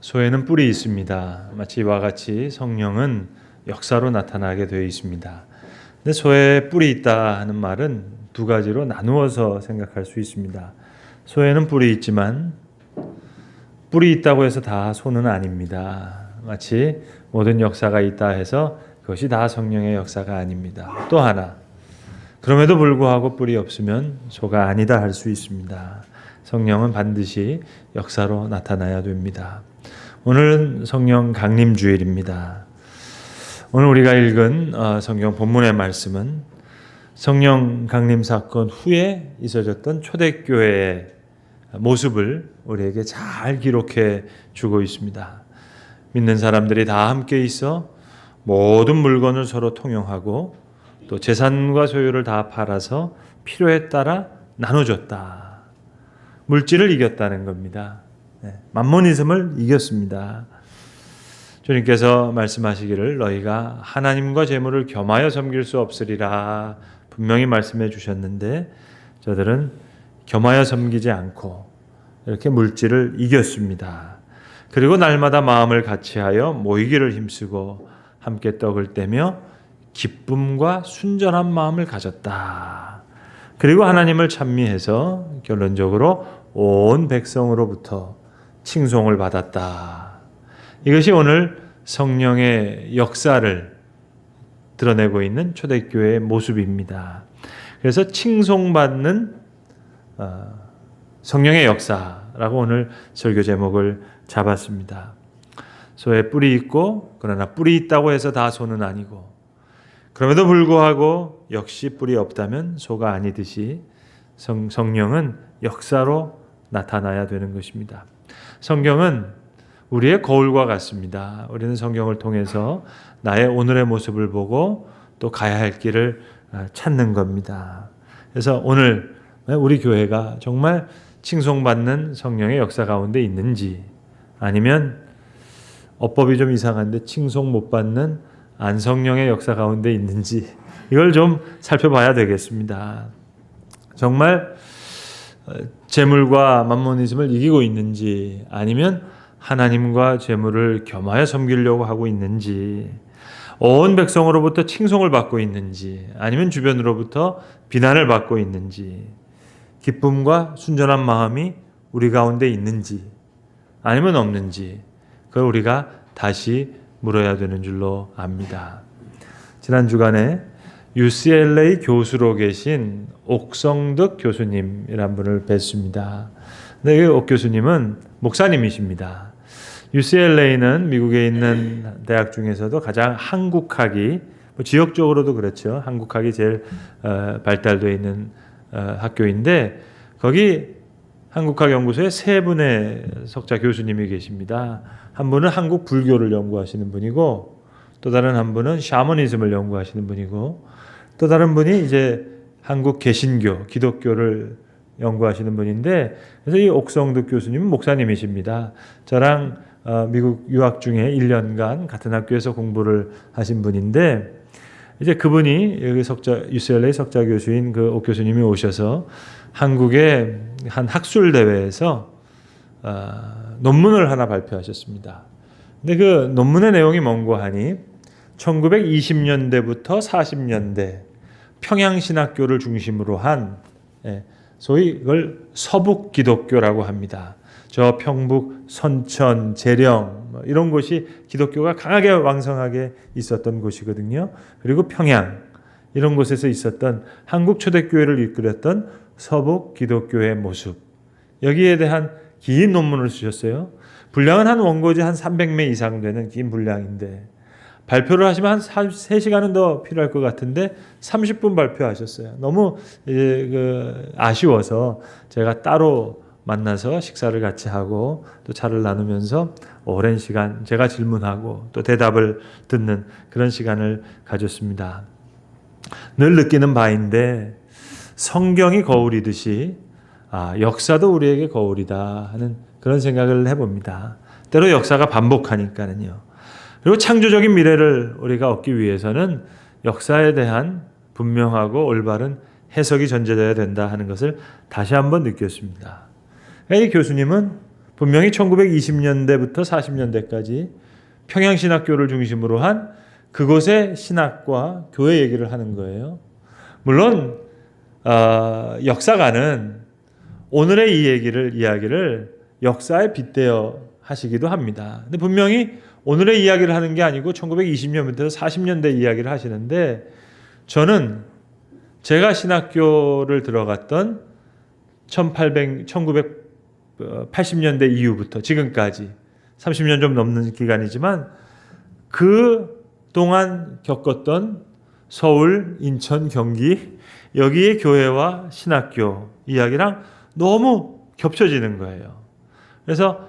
소에는 뿔이 있습니다. 마치 이와 같이 성령은 역사로 나타나게 되어 있습니다. 근데 소에 뿔이 있다 하는 말은 두 가지로 나누어서 생각할 수 있습니다. 소에는 뿔이 있지만 뿔이 있다고 해서 다 소는 아닙니다. 마치 모든 역사가 있다 해서 그것이 다 성령의 역사가 아닙니다. 또 하나, 그럼에도 불구하고 뿔이 없으면 소가 아니다 할 수 있습니다. 성령은 반드시 역사로 나타나야 됩니다. 오늘은 성령 강림 주일입니다. 오늘 우리가 읽은 성경 본문의 말씀은 성령 강림 사건 후에 있어졌던 초대교회의 모습을 우리에게 잘 기록해 주고 있습니다. 믿는 사람들이 다 함께 있어 모든 물건을 서로 통용하고 또 재산과 소유를 다 팔아서 필요에 따라 나눠줬다. 물질을 이겼다는 겁니다. 맘모니즘을 이겼습니다. 주님께서 말씀하시기를 너희가 하나님과 재물을 겸하여 섬길 수 없으리라 분명히 말씀해 주셨는데 저들은 겸하여 섬기지 않고 이렇게 물질을 이겼습니다. 그리고 날마다 마음을 같이하여 모이기를 힘쓰고 함께 떡을 떼며 기쁨과 순전한 마음을 가졌다. 그리고 하나님을 찬미해서 결론적으로 온 백성으로부터 칭송을 받았다. 이것이 오늘 성령의 역사를 드러내고 있는 초대교회의 모습입니다. 그래서 칭송받는 성령의 역사라고 오늘 설교 제목을 잡았습니다. 소에 뿔이 있고 그러나 뿔이 있다고 해서 다 소는 아니고 그럼에도 불구하고 역시 뿔이 없다면 소가 아니듯이 성령은 역사로 나타나야 되는 것입니다. 성경은 우리의 거울과 같습니다. 우리는 성경을 통해서 나의 오늘의 모습을 보고 또 가야 할 길을 찾는 겁니다. 그래서 오늘 우리 교회가 정말 칭송받는 성령의 역사 가운데 있는지 아니면 어법이 좀 이상한데 칭송 못 받는 안성령의 역사 가운데 있는지 이걸 좀 살펴봐야 되겠습니다. 정말 재물과 맘모니즘을 이기고 있는지 아니면 하나님과 재물을 겸하여 섬기려고 하고 있는지 온 백성으로부터 칭송을 받고 있는지 아니면 주변으로부터 비난을 받고 있는지 기쁨과 순전한 마음이 우리 가운데 있는지 아니면 없는지 그걸 우리가 다시 물어야 되는 줄로 압니다. 지난 주간에 UCLA 교수로 계신 옥성득 교수님이란 분을 뵀습니다. 네, 옥 교수님은 목사님이십니다. UCLA는 미국에 있는 대학 중에서도 가장 한국학이 지역적으로도 그렇죠. 한국학이 제일 발달되어 있는 학교인데 거기 한국학 연구소에 세 분의 석자 교수님이 계십니다. 한 분은 한국 불교를 연구하시는 분이고 또 다른 한 분은 샤머니즘을 연구하시는 분이고 또 다른 분이 이제 한국 개신교, 기독교를 연구하시는 분인데 그래서 이 옥성득 교수님은 목사님이십니다. 저랑 미국 유학 중에 1년간 같은 학교에서 공부를 하신 분인데 이제 그분이 여기 UCLA 석자 교수인 그 옥 교수님이 오셔서 한국의 한 학술 대회에서 논문을 하나 발표하셨습니다. 근데 그 논문의 내용이 뭔고 하니 1920년대부터 40년대 평양신학교를 중심으로 한 소위 이걸 서북 기독교라고 합니다. 저 평북, 선천, 재령 이런 곳이 기독교가 강하게 왕성하게 있었던 곳이거든요. 그리고 평양 이런 곳에서 있었던 한국 초대교회를 이끌었던 서북 기독교의 모습 여기에 대한 긴 논문을 쓰셨어요. 분량은 한 원고지 한 300매 이상 되는 긴 분량인데 발표를 하시면 한 3시간은 더 필요할 것 같은데 30분 발표하셨어요. 너무 아쉬워서 제가 따로 만나서 식사를 같이 하고 또 차를 나누면서 오랜 시간 제가 질문하고 또 대답을 듣는 그런 시간을 가졌습니다. 늘 느끼는 바인데 성경이 거울이듯이 역사도 우리에게 거울이다 하는 그런 생각을 해봅니다. 때로 역사가 반복하니까는요. 그리고 창조적인 미래를 우리가 얻기 위해서는 역사에 대한 분명하고 올바른 해석이 전제되어야 된다 하는 것을 다시 한번 느꼈습니다. 이 교수님은 분명히 1920년대부터 40년대까지 평양신학교를 중심으로 한 그곳의 신학과 교회 얘기를 하는 거예요. 물론 역사가는 오늘의 이야기를 역사에 빗대어 하시기도 합니다. 근데 분명히 오늘의 이야기를 하는 게 아니고 1920년부터 40년대 이야기를 하시는데, 저는 제가 신학교를 들어갔던 1980년대 이후부터 지금까지 30년 좀 넘는 기간이지만 그 동안 겪었던 서울, 인천, 경기 여기의 교회와 신학교 이야기랑 너무 겹쳐지는 거예요. 그래서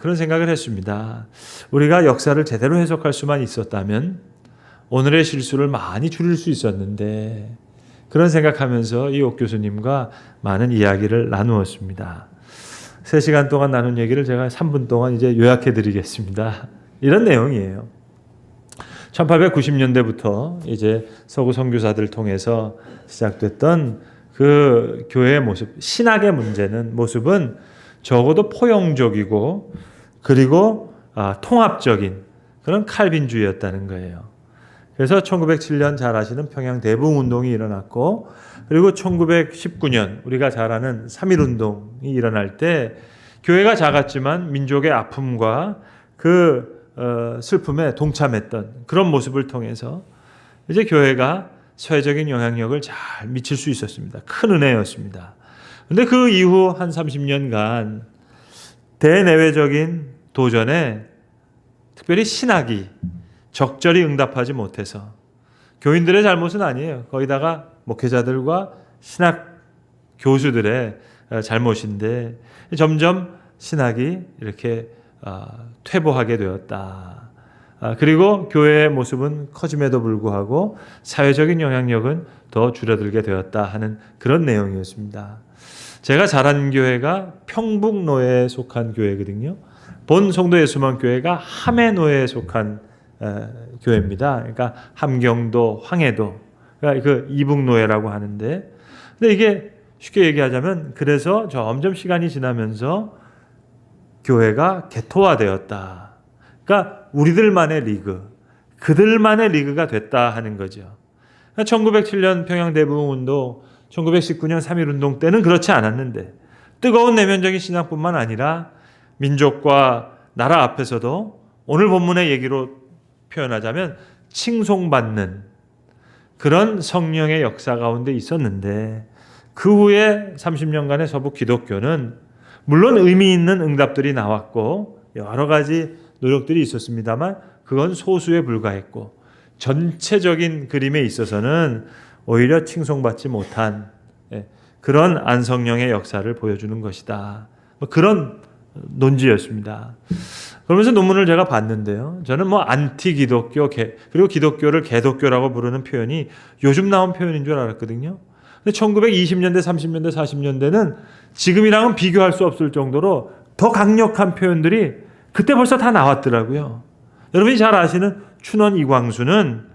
그런 생각을 했습니다. 우리가 역사를 제대로 해석할 수만 있었다면 오늘의 실수를 많이 줄일 수 있었는데, 그런 생각하면서 이 옥 교수님과 많은 이야기를 나누었습니다. 3시간 동안 나눈 얘기를 제가 3분 동안 이제 요약해 드리겠습니다. 이런 내용이에요. 1890년대부터 이제 서구 선교사들을 통해서 시작됐던 그 교회의 모습, 신학의 모습은 적어도 포용적이고 그리고 통합적인 그런 칼빈주의였다는 거예요. 그래서 1907년 잘 아시는 평양 대붕운동이 일어났고, 그리고 1919년 우리가 잘 아는 3.1운동이 일어날 때 교회가 작았지만 민족의 아픔과 그 슬픔에 동참했던 그런 모습을 통해서 이제 교회가 사회적인 영향력을 잘 미칠 수 있었습니다. 큰 은혜였습니다. 그런데 그 이후 한 30년간 대내외적인 도전에 특별히 신학이 적절히 응답하지 못해서, 교인들의 잘못은 아니에요. 거기다가 목회자들과 신학 교수들의 잘못인데 점점 신학이 이렇게 퇴보하게 되었다. 그리고 교회의 모습은 커짐에도 불구하고 사회적인 영향력은 더 줄어들게 되었다 하는 그런 내용이었습니다. 제가 자란 교회가 평북노회에 속한 교회거든요. 본 성도 예수만 교회가 함해노회에 속한 교회입니다. 그러니까 함경도, 황해도, 그러니까 그 이북노회라고 하는데, 근데 이게 쉽게 얘기하자면 그래서 점점 시간이 지나면서 교회가 개토화되었다. 그러니까 우리들만의 리그, 그들만의 리그가 됐다 하는 거죠. 그러니까 1907년 평양 대붕운동, 1919년 3.1운동 때는 그렇지 않았는데, 뜨거운 내면적인 신앙뿐만 아니라 민족과 나라 앞에서도 오늘 본문의 얘기로 표현하자면 칭송받는 그런 성령의 역사 가운데 있었는데, 그 후에 30년간의 서북 기독교는 물론 의미 있는 응답들이 나왔고 여러 가지 노력들이 있었습니다만 그건 소수에 불과했고, 전체적인 그림에 있어서는 오히려 칭송받지 못한 그런 안성령의 역사를 보여주는 것이다. 그런 논지였습니다. 그러면서 논문을 제가 봤는데요. 저는 안티 기독교, 그리고 기독교를 개독교라고 부르는 표현이 요즘 나온 표현인 줄 알았거든요. 근데 1920년대, 30년대, 40년대는 지금이랑은 비교할 수 없을 정도로 더 강력한 표현들이 그때 벌써 다 나왔더라고요. 여러분이 잘 아시는 춘원 이광수는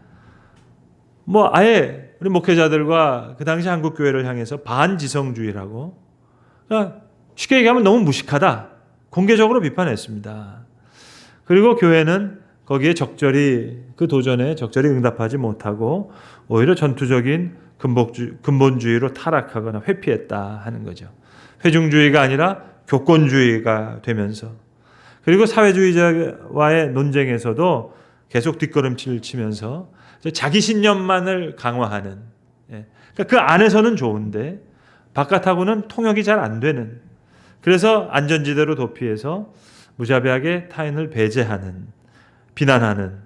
아예 우리 목회자들과 그 당시 한국 교회를 향해서 반지성주의라고, 그러니까 쉽게 얘기하면 너무 무식하다, 공개적으로 비판했습니다. 그리고 교회는 거기에 그 도전에 적절히 응답하지 못하고 오히려 전투적인 근본주의로 타락하거나 회피했다 하는 거죠. 회중주의가 아니라 교권주의가 되면서, 그리고 사회주의자와의 논쟁에서도 계속 뒷걸음질 치면서 자기 신념만을 강화하는, 그러니까 그 안에서는 좋은데 바깥하고는 통역이 잘 안 되는, 그래서 안전지대로 도피해서 무자비하게 타인을 배제하는, 비난하는,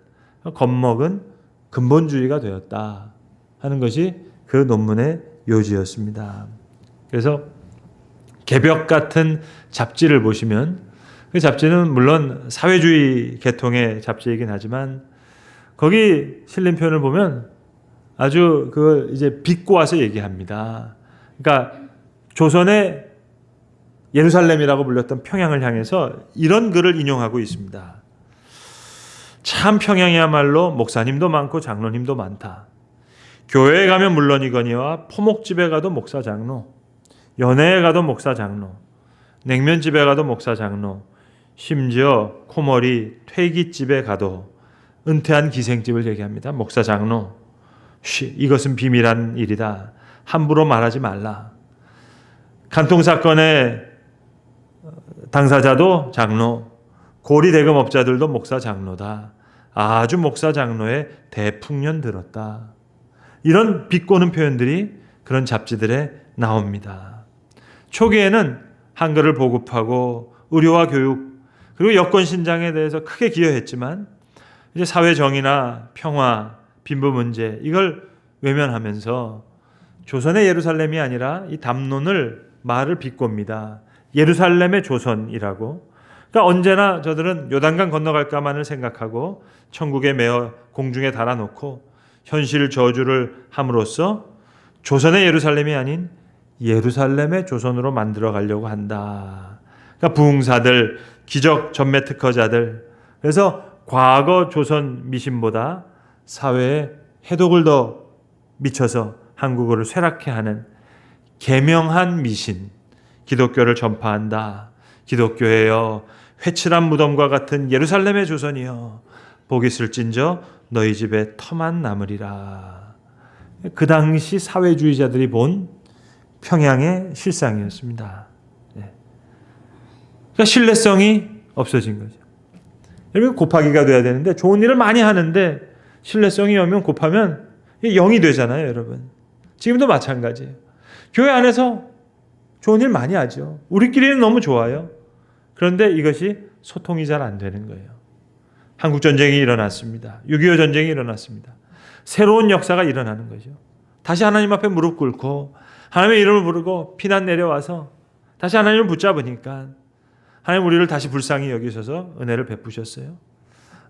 겁먹은 근본주의가 되었다 하는 것이 그 논문의 요지였습니다. 그래서 개벽 같은 잡지를 보시면, 그 잡지는 물론 사회주의 계통의 잡지이긴 하지만 거기 실린 표현을 보면 아주 그걸 이제 비꼬아서 얘기합니다. 그러니까 조선의 예루살렘이라고 불렸던 평양을 향해서 이런 글을 인용하고 있습니다. 참 평양이야말로 목사님도 많고 장로님도 많다. 교회에 가면 물론이거니와 포목집에 가도 목사 장로, 연회에 가도 목사 장로, 냉면집에 가도 목사 장로, 심지어 코머리 퇴기집에 가도 은퇴한 기생집을 얘기합니다. 목사 장로, 이것은 비밀한 일이다. 함부로 말하지 말라. 간통 사건의 당사자도 장로, 고리 대금업자들도 목사 장로다. 아주 목사 장로의 대풍년 들었다. 이런 비꼬는 표현들이 그런 잡지들에 나옵니다. 초기에는 한글을 보급하고 의료와 교육 그리고 여권 신장에 대해서 크게 기여했지만 이제 사회 정의나 평화, 빈부 문제 이걸 외면하면서 조선의 예루살렘이 아니라 이 담론을 말을 비꼽니다. 예루살렘의 조선이라고. 그러니까 언제나 저들은 요단강 건너갈까만을 생각하고 천국에 메어 공중에 달아놓고 현실 저주를 함으로써 조선의 예루살렘이 아닌 예루살렘의 조선으로 만들어 가려고 한다. 그러니까 부흥사들, 기적 전매 특허자들, 그래서 과거 조선 미신보다 사회에 해독을 더 미쳐서 한국어를 쇠락해 하는 계명한 미신, 기독교를 전파한다. 기독교예요. 회칠한 무덤과 같은 예루살렘의 조선이여 복이 슬진저 너희 집에 터만 남으리라. 그 당시 사회주의자들이 본 평양의 실상이었습니다. 그러니까 신뢰성이 없어진 거죠. 여러분 곱하기가 돼야 되는데 좋은 일을 많이 하는데 신뢰성이 오면 곱하면 0이 되잖아요, 여러분. 지금도 마찬가지예요. 교회 안에서 좋은 일 많이 하죠. 우리끼리는 너무 좋아요. 그런데 이것이 소통이 잘 안 되는 거예요. 한국전쟁이 일어났습니다. 6.25 전쟁이 일어났습니다. 새로운 역사가 일어나는 거죠. 다시 하나님 앞에 무릎 꿇고 하나님의 이름을 부르고 피난 내려와서 다시 하나님을 붙잡으니까 하나님 우리를 다시 불쌍히 여기셔서 은혜를 베푸셨어요.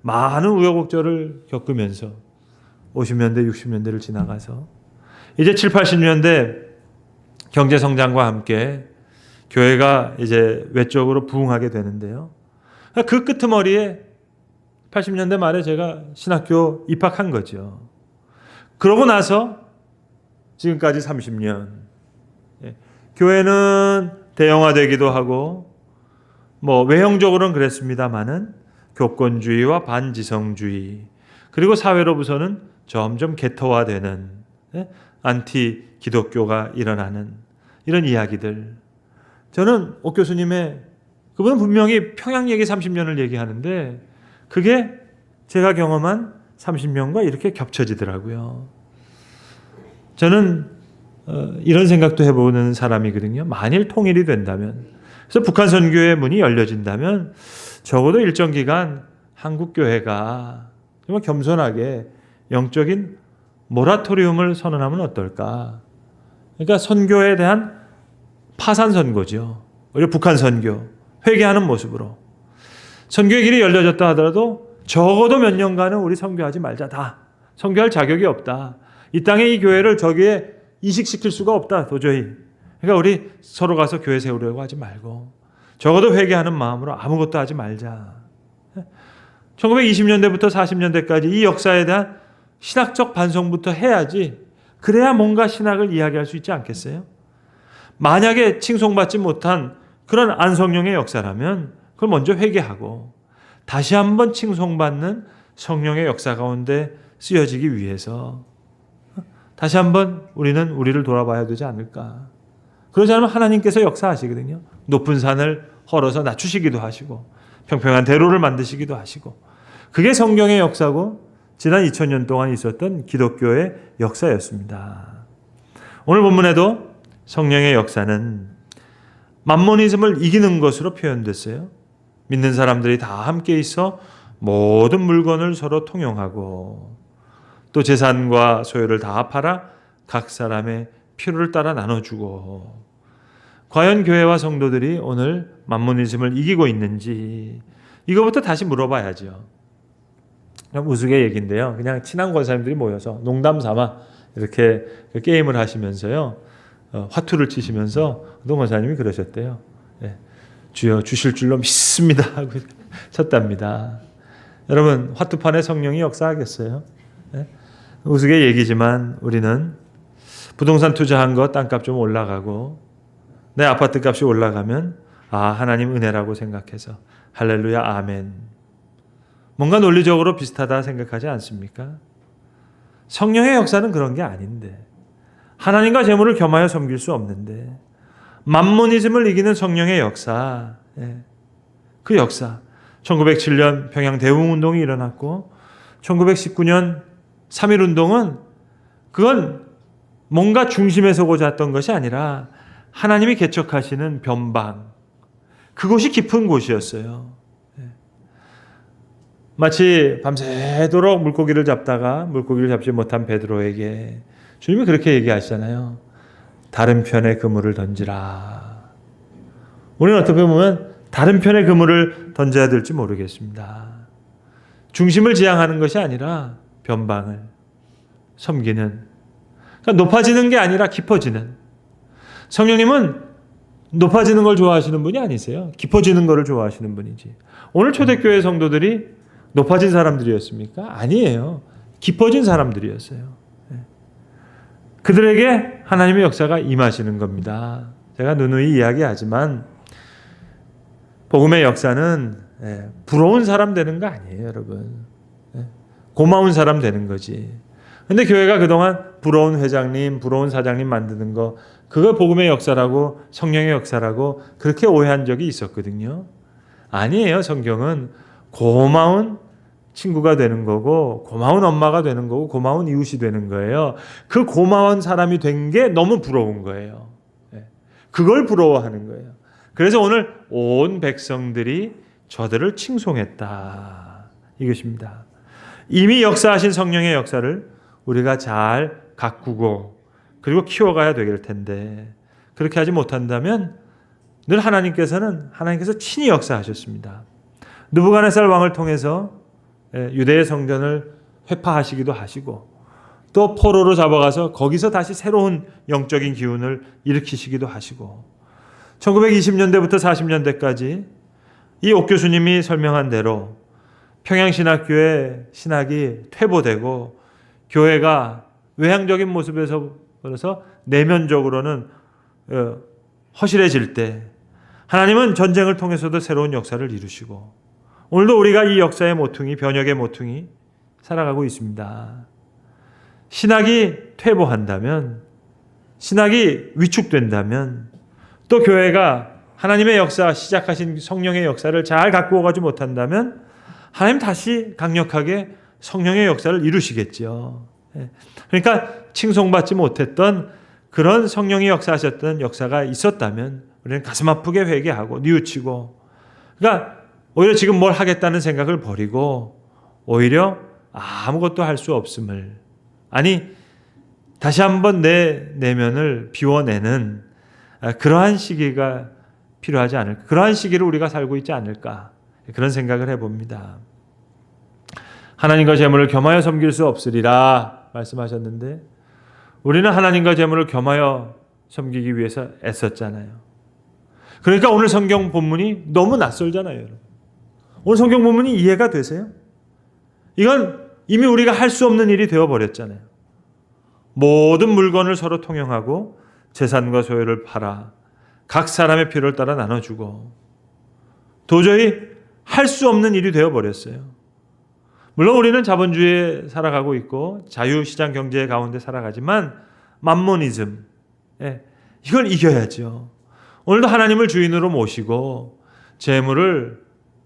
많은 우여곡절을 겪으면서 50년대, 60년대를 지나가서 이제 7, 80년대 경제성장과 함께 교회가 이제 외적으로 부흥하게 되는데요. 그 끄트머리에 80년대 말에 제가 신학교 입학한 거죠. 그러고 나서 지금까지 30년. 교회는 대형화되기도 하고 뭐 외형적으로는 그랬습니다마는 교권주의와 반지성주의 그리고 사회로부터는 점점 개토화되는 안티 기독교가 일어나는 이런 이야기들. 저는 옥 교수님의 그분은 분명히 평양 얘기 30년을 얘기하는데 그게 제가 경험한 30년과 이렇게 겹쳐지더라고요. 저는 이런 생각도 해보는 사람이거든요. 만일 통일이 된다면, 그래서 북한 선교의 문이 열려진다면 적어도 일정 기간 한국 교회가 정말 겸손하게 영적인 모라토리움을 선언하면 어떨까? 그러니까 선교에 대한 파산 선고죠. 오히려 북한 선교, 회개하는 모습으로. 선교의 길이 열려졌다 하더라도 적어도 몇 년간은 우리 선교하지 말자. 다 선교할 자격이 없다. 이 땅에 이 교회를 저기에 이식시킬 수가 없다. 도저히. 그러니까 우리 서로 가서 교회 세우려고 하지 말고 적어도 회개하는 마음으로 아무것도 하지 말자. 1920년대부터 40년대까지 이 역사에 대한 신학적 반성부터 해야지. 그래야 뭔가 신학을 이야기할 수 있지 않겠어요? 만약에 칭송받지 못한 그런 안성령의 역사라면 그걸 먼저 회개하고 다시 한번 칭송받는 성령의 역사 가운데 쓰여지기 위해서 다시 한번 우리는 우리를 돌아봐야 되지 않을까. 그러지 않으면 하나님께서 역사하시거든요. 높은 산을 헐어서 낮추시기도 하시고 평평한 대로를 만드시기도 하시고 그게 성경의 역사고 지난 2000년 동안 있었던 기독교의 역사였습니다. 오늘 본문에도 성령의 역사는 만모니즘을 이기는 것으로 표현됐어요. 믿는 사람들이 다 함께 있어 모든 물건을 서로 통용하고 또 재산과 소유를 다 팔아 각 사람의 필요를 따라 나눠주고 과연 교회와 성도들이 오늘 만모니즘을 이기고 있는지 이거부터 다시 물어봐야죠. 그냥 우스개 얘기인데요. 그냥 친한 권사님들이 모여서 농담 삼아 이렇게 게임을 하시면서요. 화투를 치시면서 어떤 권사님이 그러셨대요. 주여 주실 줄로 믿습니다 하고 쳤답니다. 여러분 화투판에 성령이 역사하겠어요? 우스개 얘기지만 우리는 부동산 투자한 거 땅값 좀 올라가고 내 아파트 값이 올라가면 하나님 은혜라고 생각해서 할렐루야 아멘. 뭔가 논리적으로 비슷하다 생각하지 않습니까? 성령의 역사는 그런 게 아닌데, 하나님과 재물을 겸하여 섬길 수 없는데, 맘모니즘을 이기는 성령의 역사, 그 역사, 1907년 평양 대웅운동이 일어났고 1919년 3.1운동은 그건 뭔가 중심에 서고자 했던 것이 아니라 하나님이 개척하시는 변방, 그곳이 깊은 곳이었어요. 마치 밤새도록 물고기를 잡다가 물고기를 잡지 못한 베드로에게 주님이 그렇게 얘기하시잖아요. 다른 편에 그물을 던지라. 우리는 어떻게 보면 다른 편에 그물을 던져야 될지 모르겠습니다. 중심을 지향하는 것이 아니라 변방을 섬기는, 그러니까 높아지는 게 아니라 깊어지는. 성령님은 높아지는 걸 좋아하시는 분이 아니세요. 깊어지는 것을 좋아하시는 분이지. 오늘 초대교회 성도들이 높아진 사람들이었습니까? 아니에요. 깊어진 사람들이었어요. 그들에게 하나님의 역사가 임하시는 겁니다. 제가 누누이 이야기하지만 복음의 역사는 부러운 사람 되는 거 아니에요, 여러분. 고마운 사람 되는 거지. 근데 교회가 그동안 부러운 회장님, 부러운 사장님 만드는 거, 그거 복음의 역사라고, 성령의 역사라고 그렇게 오해한 적이 있었거든요. 아니에요. 성경은 고마운 친구가 되는 거고, 고마운 엄마가 되는 거고, 고마운 이웃이 되는 거예요. 그 고마운 사람이 된 게 너무 부러운 거예요. 그걸 부러워하는 거예요. 그래서 오늘 온 백성들이 저들을 칭송했다, 이것입니다. 이미 역사하신 성령의 역사를 우리가 잘 가꾸고 그리고 키워가야 되길 텐데, 그렇게 하지 못한다면 늘 하나님께서 친히 역사하셨습니다. 느부갓네살 왕을 통해서 유대의 성전을 회파하시기도 하시고, 또 포로로 잡아가서 거기서 다시 새로운 영적인 기운을 일으키시기도 하시고, 1920년대부터 40년대까지 이 옥 교수님이 설명한 대로 평양신학교의 신학이 퇴보되고 교회가 외향적인 모습에서 내면적으로는 허실해질 때 하나님은 전쟁을 통해서도 새로운 역사를 이루시고, 오늘도 우리가 이 역사의 모퉁이, 변혁의 모퉁이 살아가고 있습니다. 신학이 퇴보한다면, 신학이 위축된다면, 또 교회가 하나님의 역사, 시작하신 성령의 역사를 잘 갖고 오가지 못한다면 하나님 다시 강력하게 성령의 역사를 이루시겠죠. 그러니까 칭송받지 못했던 그런 성령이 역사하셨던 역사가 있었다면 우리는 가슴 아프게 회개하고 뉘우치고, 그러니까 오히려 지금 뭘 하겠다는 생각을 버리고 오히려 아무것도 할 수 없음을, 아니 다시 한번 내 내면을 비워내는 그러한 시기가 필요하지 않을까, 그러한 시기를 우리가 살고 있지 않을까, 그런 생각을 해봅니다. 하나님과 재물을 겸하여 섬길 수 없으리라 말씀하셨는데, 우리는 하나님과 재물을 겸하여 섬기기 위해서 애썼잖아요. 그러니까 오늘 성경 본문이 너무 낯설잖아요, 여러분. 오늘 성경 본문이 이해가 되세요? 이건 이미 우리가 할 수 없는 일이 되어버렸잖아요. 모든 물건을 서로 통용하고 재산과 소유를 팔아 각 사람의 필요를 따라 나눠주고, 도저히 할 수 없는 일이 되어버렸어요. 물론 우리는 자본주의에 살아가고 있고 자유시장 경제 가운데 살아가지만 맘모니즘, 이걸 이겨야죠. 오늘도 하나님을 주인으로 모시고 재물을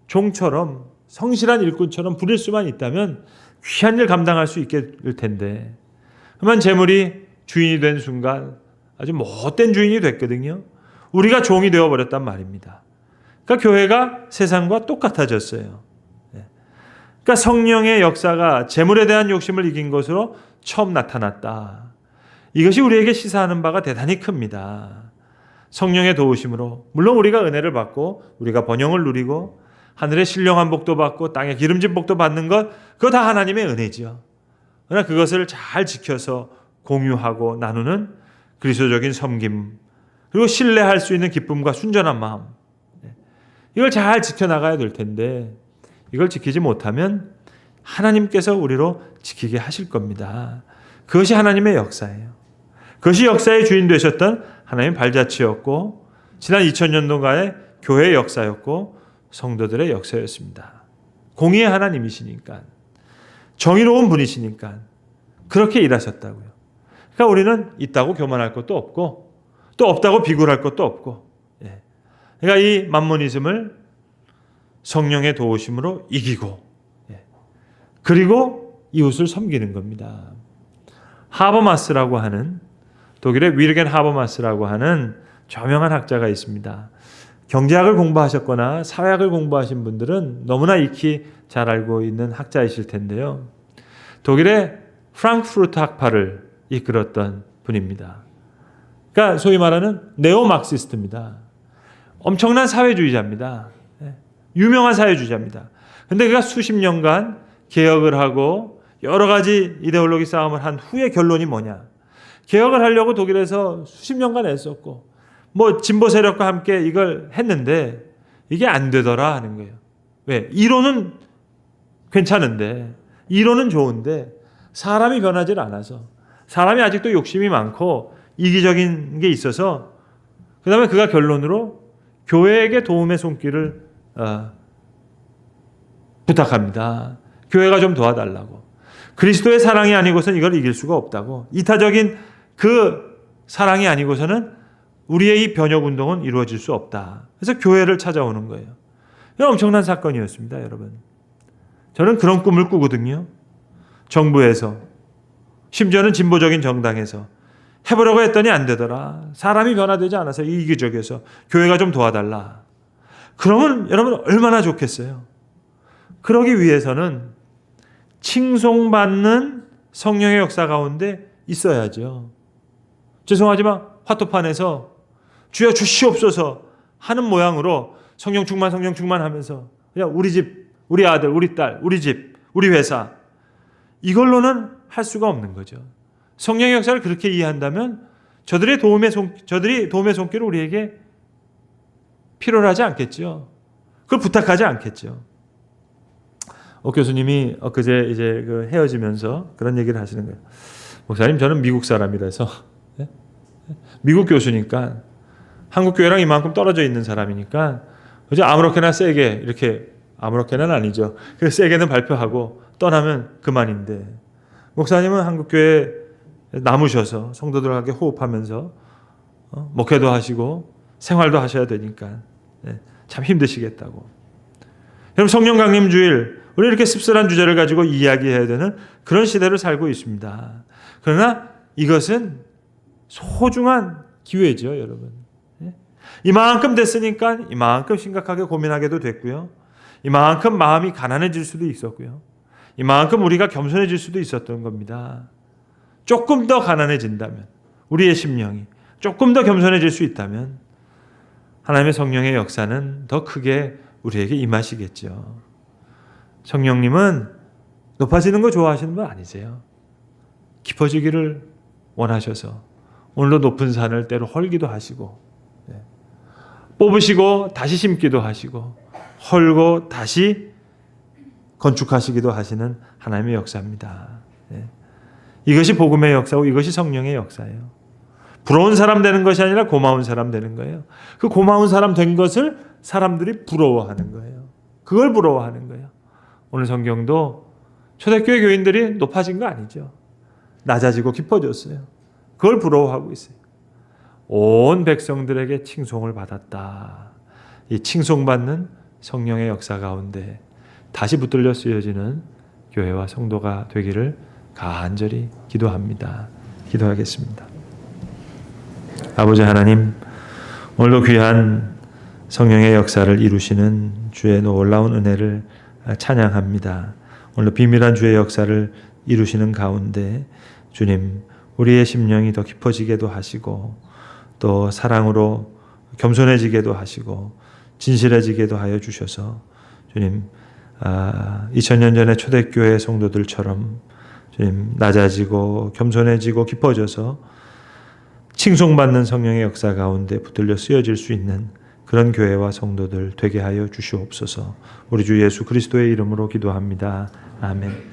종처럼, 성실한 일꾼처럼 부릴 수만 있다면 귀한 일 감당할 수 있게 될 텐데, 그러면 재물이 주인이 된 순간 아주 못된 주인이 됐거든요. 우리가 종이 되어버렸단 말입니다. 그러니까 교회가 세상과 똑같아졌어요. 그러니까 성령의 역사가 재물에 대한 욕심을 이긴 것으로 처음 나타났다. 이것이 우리에게 시사하는 바가 대단히 큽니다. 성령의 도우심으로, 물론 우리가 은혜를 받고 우리가 번영을 누리고 하늘의 신령한 복도 받고 땅의 기름진 복도 받는 것, 그거 다 하나님의 은혜죠. 그러나 그것을 잘 지켜서 공유하고 나누는 그리스도적인 섬김, 그리고 신뢰할 수 있는 기쁨과 순전한 마음, 이걸 잘 지켜나가야 될 텐데, 이걸 지키지 못하면 하나님께서 우리로 지키게 하실 겁니다. 그것이 하나님의 역사예요. 그것이 역사의 주인 되셨던 하나님의 발자취였고, 지난 2000년도가의 교회의 역사였고 성도들의 역사였습니다. 공의의 하나님이시니까, 정의로운 분이시니까 그렇게 일하셨다고요. 그러니까 우리는 있다고 교만할 것도 없고 또 없다고 비굴할 것도 없고, 그러니까 이 만모니즘을 성령의 도우심으로 이기고, 그리고 이웃을 섬기는 겁니다. 하버마스라고 하는, 독일의 위르겐 하버마스라고 하는 저명한 학자가 있습니다. 경제학을 공부하셨거나 사회학을 공부하신 분들은 너무나 익히 잘 알고 있는 학자이실 텐데요. 독일의 프랑크푸르트 학파를 이끌었던 분입니다. 그러니까 소위 말하는 네오막시스트입니다. 엄청난 사회주의자입니다. 유명한 사회주의자입니다. 그런데 그가 수십 년간 개혁을 하고 여러 가지 이데올로기 싸움을 한 후의 결론이 뭐냐? 개혁을 하려고 독일에서 수십 년간 애썼고 진보 세력과 함께 이걸 했는데 이게 안 되더라 하는 거예요. 왜? 이론은 괜찮은데, 이론은 좋은데 사람이 변하지 않아서, 사람이 아직도 욕심이 많고 이기적인 게 있어서, 그 다음에 그가 결론으로 교회에게 도움의 손길을 부탁합니다. 교회가 좀 도와달라고. 그리스도의 사랑이 아니고서는 이걸 이길 수가 없다고. 이타적인 그 사랑이 아니고서는 우리의 이 변혁운동은 이루어질 수 없다. 그래서 교회를 찾아오는 거예요. 이건 엄청난 사건이었습니다, 여러분. 저는 그런 꿈을 꾸거든요. 정부에서, 심지어는 진보적인 정당에서 해보려고 했더니 안 되더라. 사람이 변화되지 않아서 이기적이어서 교회가 좀 도와달라. 그러면 여러분 얼마나 좋겠어요. 그러기 위해서는 칭송받는 성령의 역사 가운데 있어야죠. 죄송하지만 화토판에서 주여 주시옵소서 하는 모양으로 성령 충만 하면서 그냥 우리 집, 우리 아들, 우리 딸, 우리 집, 우리 회사, 이걸로는 할 수가 없는 거죠. 성령의 역사를 그렇게 이해한다면 저들이 도움의 손길을 우리에게 필요로 하지 않겠죠. 그걸 부탁하지 않겠죠. 교수님이 엊그제 이제 헤어지면서 그런 얘기를 하시는 거예요. 목사님, 저는 미국 사람이라서, 미국 교수니까, 한국 교회랑 이만큼 떨어져 있는 사람이니까 그저 아무렇게나 세게, 이렇게 아무렇게는 아니죠. 그래서 세게는 발표하고 떠나면 그만인데, 목사님은 한국 교회에 남으셔서 성도들과 호흡하면서 목회도 하시고 생활도 하셔야 되니까 참 힘드시겠다고. 여러분, 성령 강림 주일, 우리 이렇게 씁쓸한 주제를 가지고 이야기해야 되는 그런 시대를 살고 있습니다. 그러나 이것은 소중한 기회죠, 여러분. 이만큼 됐으니까 이만큼 심각하게 고민하게도 됐고요. 이만큼 마음이 가난해질 수도 있었고요. 이만큼 우리가 겸손해질 수도 있었던 겁니다. 조금 더 가난해진다면, 우리의 심령이 조금 더 겸손해질 수 있다면 하나님의 성령의 역사는 더 크게 우리에게 임하시겠죠. 성령님은 높아지는 거 좋아하시는 분 아니세요. 깊어지기를 원하셔서 오늘도 높은 산을 때로 헐기도 하시고, 뽑으시고 다시 심기도 하시고, 헐고 다시 건축하시기도 하시는 하나님의 역사입니다. 이것이 복음의 역사고 이것이 성령의 역사예요. 부러운 사람 되는 것이 아니라 고마운 사람 되는 거예요. 그 고마운 사람 된 것을 사람들이 부러워하는 거예요. 그걸 부러워하는 거예요. 오늘 성경도 초대교회 교인들이 높아진 거 아니죠. 낮아지고 깊어졌어요. 그걸 부러워하고 있어요. 온 백성들에게 칭송을 받았다. 이 칭송받는 성령의 역사 가운데 다시 붙들려 쓰여지는 교회와 성도가 되기를 간절히 기도합니다. 기도하겠습니다. 아버지 하나님, 오늘도 귀한 성령의 역사를 이루시는 주의 놀라운 은혜를 찬양합니다. 오늘도 비밀한 주의 역사를 이루시는 가운데 주님, 우리의 심령이 더 깊어지게도 하시고 또 사랑으로 겸손해지게도 하시고 진실해지게도 하여 주셔서 주님, 2000년 전의 초대교회 성도들처럼 주님, 낮아지고 겸손해지고 깊어져서 칭송받는 성령의 역사 가운데 붙들려 쓰여질 수 있는 그런 교회와 성도들 되게 하여 주시옵소서. 우리 주 예수 그리스도의 이름으로 기도합니다. 아멘.